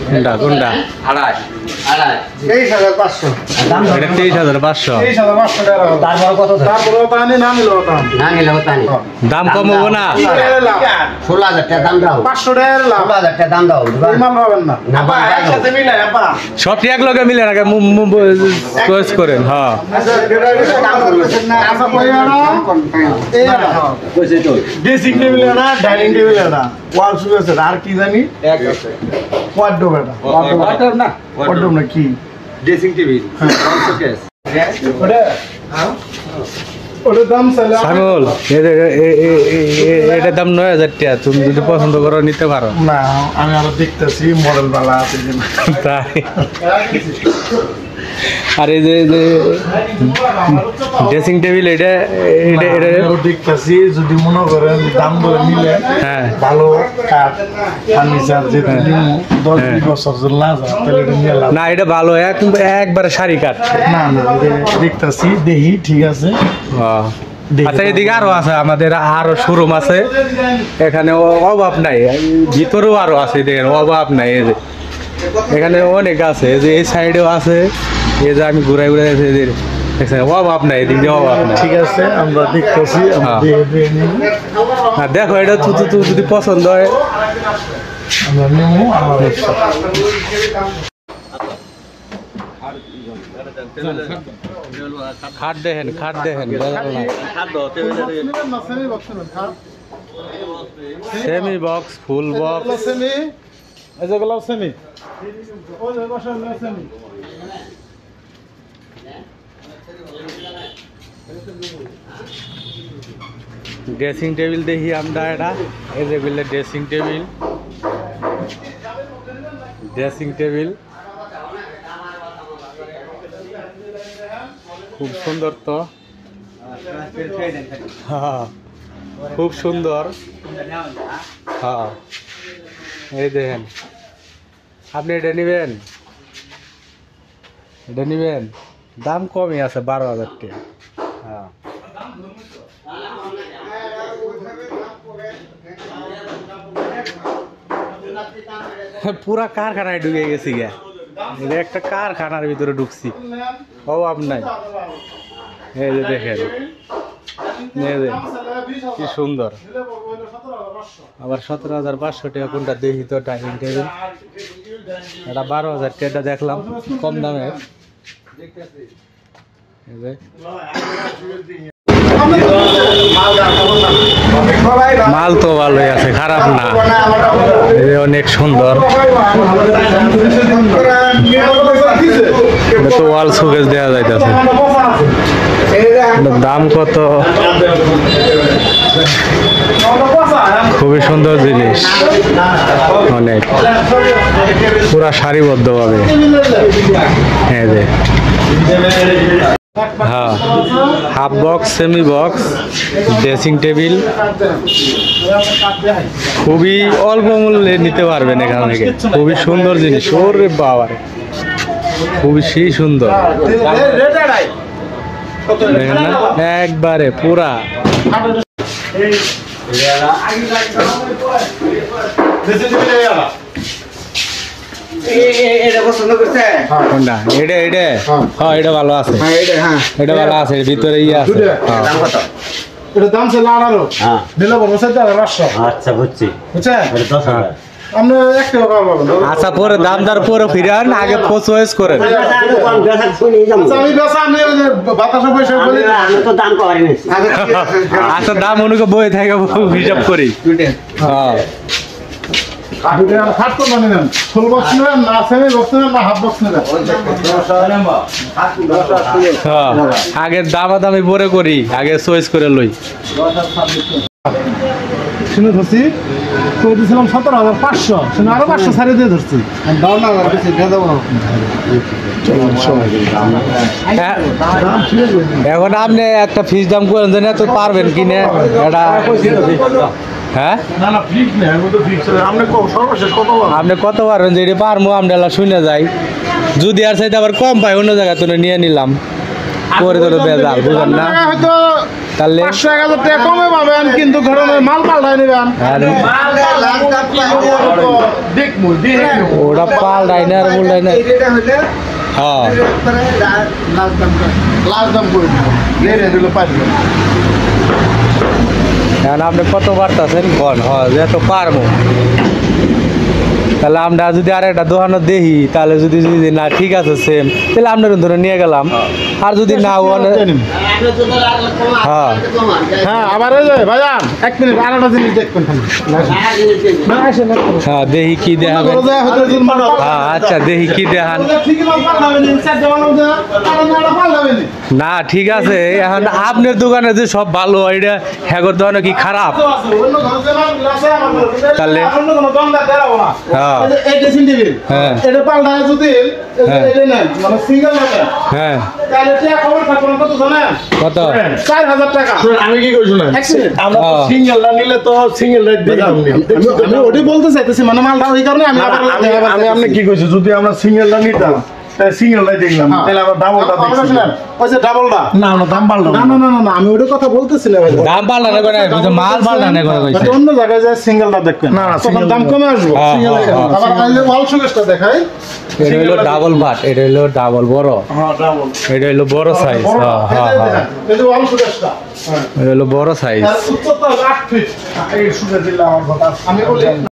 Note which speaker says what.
Speaker 1: কোনটা কোনটা?
Speaker 2: 23,500
Speaker 1: দাম কম হবো না?
Speaker 2: 16,000 টাকা দাম দাও। 16,000 টাকা দাম দাও।
Speaker 1: সব এক লগে মিলে রাখে চয়েস করেন। হ্যাঁ
Speaker 3: ড্রেসিং টেবিল না, ডাইনিং টেবিল না, ওয়াল শুরু আছে আর কি জানি ওয়ার্ডরোব এটা ওয়ার্ডরোব না, ওয়ার্ডরোব না কি
Speaker 4: ড্রেসিং টেবিল শোকেস
Speaker 3: ওটার দাম চাইলে
Speaker 1: ছাগল এটার দাম 9,000 টাকা। তুমি যদি পছন্দ করো নিতে পারো।
Speaker 3: না, আমি আরো দেখতেছি মডেল বালা আছে কিনা।
Speaker 1: তাই আর এই যে ড্রেসিং টেবিল এটা
Speaker 3: দেখতেছি যদি মনে করেন দাম ধরে নিলে
Speaker 1: হ্যাঁ
Speaker 3: ভালো কাঠ ফার্নিচার যেটা 10-20 বছর যদি না যায় তাহলে এটা নিয়ে লাভ
Speaker 1: না, এটা ভালো একবারে সারি কাঠ।
Speaker 3: না না, দেখতেছি দেখি ঠিক আছে।
Speaker 1: আচ্ছা এদিকে আরো আছে, আমাদের আরো শোরুম আছে এখানে, অভাব নাই। ভিতরেও আরো আছে, দেখেন অভাব নাই। এই যে এখানে অনেক আছে, এই যে এই সাইডেও আছে, এই যে আমি ঘুরাই ঘুরাই দেখছেন অভাব নাই, এদিক দিয়ে অভাব নাই।
Speaker 3: ঠিক আছে, আমরা দেখতেছি।
Speaker 1: আর দেখো এটা তো যদি পছন্দ হয়
Speaker 3: আমরা নেবো।
Speaker 1: খাট দেখেন semi box, full box, dressing table দেখি আমরা। এটা এই যে বললে ড্রেসিং টেবিল খুব সুন্দর তো। হ্যাঁ খুব সুন্দর। হ্যাঁ এই দেখেন, আপনি এটা নিবেন, দাম কমই আছে 12,000 টাকা। হ্যাঁ পুরা কারখানায় ঢুকে গেছি গা, একটা কারখানার ভিতরে ঢুকছি, অভাব নাই। এই যে দেখেন কি সুন্দর। আবার 17,500 টাকা কোনটা দেখি তো, ডাইনিং টেবিল এটা 12,000 টাকা দেখলাম, কম দামে। মাল তো ভালোই আছে, খারাপ না, অনেক সুন্দর। তো ওয়াল শোকেস দেওয়া যাইতেছে। দাম কত? খুবই সুন্দর জিনিস, অনেক পুরা সারিবদ্ধ ভাবে। হ্যাঁ যে হ্যাঁ, half box, semi box, dressing table খুবই অল্প মূল্যে নিতে পারবেন এখান থেকে। খুবই সুন্দর জিনিস, ওরে বাবা খুবই সুন্দর। দেখেন না, একবারে পুরা কোনটা? এটা ভালো আছে, এটা ভালো আছে, ভিতরে ইয়ে আছে।
Speaker 3: এটা দাম ছিল 18, দিলে বলবো 7,500।
Speaker 2: আচ্ছা বুঝছি,
Speaker 3: বুঝছেন?
Speaker 2: 10,000।
Speaker 3: আমরা একটা টাকা পাবো।
Speaker 1: আচ্ছা পরে দামদার পরে ফিরান, আগে চয়েস করেন।
Speaker 3: আমি বেচা, আমি বাতাসে পয়সা বলি
Speaker 2: তো দাম করি না।
Speaker 1: আচ্ছা দাম অনুকে বই থাকে, হিসাব করি। হ্যাঁ
Speaker 3: খাট তো মানে নেন, ফুল বক্স নেবেন না, সেমি বক্স নেবেন না, হাফ বক্স নেবেন।
Speaker 1: আগে দামাদামি পরে করি, আগে চয়েস করে লই।
Speaker 3: শুনে ধরছি তো দিয়েছিলাম 17,500, শুনে আরো 500 ছাড়িয়ে দিয়ে ধরছি।
Speaker 1: এখন আপনি একটা ফিস দাম করেন জানি তো পারবেন কিনে এটা? হ্যাঁ আপনি কত পারবেন যে পারবো? আমরা শুনে যাই, যদি আর চাইতে আবার কম পাই অন্য জায়গায় তো নিয়ে নিলাম। করে দিল বেজাল বুঝেন না
Speaker 3: হয়তো
Speaker 1: তাহলে
Speaker 3: 500-1000 টাকা কমে পাবেন কিন্তু ঘরে মাল পাল্টাই নেবেন
Speaker 1: আর
Speaker 3: দেখমু দেখে
Speaker 1: ওটা পাল্টাই না আর বলটাই না হ্যাঁ
Speaker 3: লাস্ট দাম করে লেরে দিলে পারবেন
Speaker 1: এখন আপনি কত বাড়তেছেন কন হয় যেহেতু পারবো তাহলে আমরা যদি আর একটা দোকানও দেখি তাহলে যদি যদি না ঠিক আছে সেম তাহলে আপনার ধরে নিয়ে গেলাম আর যদি না হ্যাঁ
Speaker 3: হ্যাঁ আবার এই যে ভাইজান 1 মিনিট আরেকটা জিনিস দেখবেন খালি না আসেন
Speaker 1: হ্যাঁ দেখি কি দেখাবেন
Speaker 3: হয়তো যদি মাল
Speaker 1: হ্যাঁ আচ্ছা দেখি কি দেখান
Speaker 3: ঠিকই মাল পাল্টাবেন স্যার দেওয়ানো যে আরেকটা পাল্টাবেন
Speaker 1: না ঠিক আছে এখন আপনার দোকানে যে সব ভালো এটা হ্যাগর দোকানে কি খারাপ
Speaker 3: অন্য ঘরে যে মাল আছে আমার
Speaker 1: তাহলে?
Speaker 3: অন্য কোনো দোকানদার দেখাবো না
Speaker 1: হ্যাঁ।
Speaker 3: এই ড্রেসিং টেবিল
Speaker 1: হ্যাঁ।
Speaker 3: এটা পাল্টায় যদি
Speaker 1: হ্যাঁ।
Speaker 3: এটা নেন মানে সিঙ্গেল না
Speaker 1: হ্যাঁ
Speaker 3: তাহলে টাকা খবর থাকবে না কত জানেন
Speaker 1: কত
Speaker 3: 4000 টাকা
Speaker 4: আমি কি কইছি না
Speaker 3: এক মিনিট
Speaker 4: আমরা তো
Speaker 1: হ্যাঁ।
Speaker 4: সিঙ্গেল না নিলে তো সিঙ্গেল রেট দিতাম না
Speaker 3: আমি ওটাই বলতে চাইতেছি মানে মালটা ওই কারণে আমি আবার
Speaker 4: আমি আপনি কি কইছি যদি আমরা সিঙ্গেলটা নিতাম তাহলে সিঙ্গেলটাই দেখলাম তাহলে আবার ডাবলটা দেখছি
Speaker 3: ওই যে ডাবলটা
Speaker 4: না না দাম পাল্টা
Speaker 3: না না না না না আমি ওটার কথা বলতেছি না ভাই
Speaker 1: দাম পাল্টানো করে মাল পাল্টানো করে কইছে
Speaker 3: অন্য জায়গায় যায় সিঙ্গেলটা দেখবেন
Speaker 4: না, না,
Speaker 3: তখন
Speaker 4: single
Speaker 3: দাম কমে আসবে
Speaker 1: হ্যাঁ,
Speaker 3: সিঙ্গেল
Speaker 1: হ্যাঁ, হ্যাঁ।
Speaker 3: আবার আইলে ওয়াল শোকেসটা দেখাই
Speaker 1: এটা হলো ডাবল বাট এটা হলো ডাবল বড়
Speaker 3: হ্যাঁ ডাবল
Speaker 1: এটা হলো বড় সাইজ হ্যাঁ হ্যাঁ হ্যাঁ
Speaker 3: এই যে ওয়াল শোকেসটা
Speaker 1: এটা হলো বড় সাইজ
Speaker 3: আর উচ্চতা 8 ফিট এই শুনে দিলাম আমার কথা আমি বলি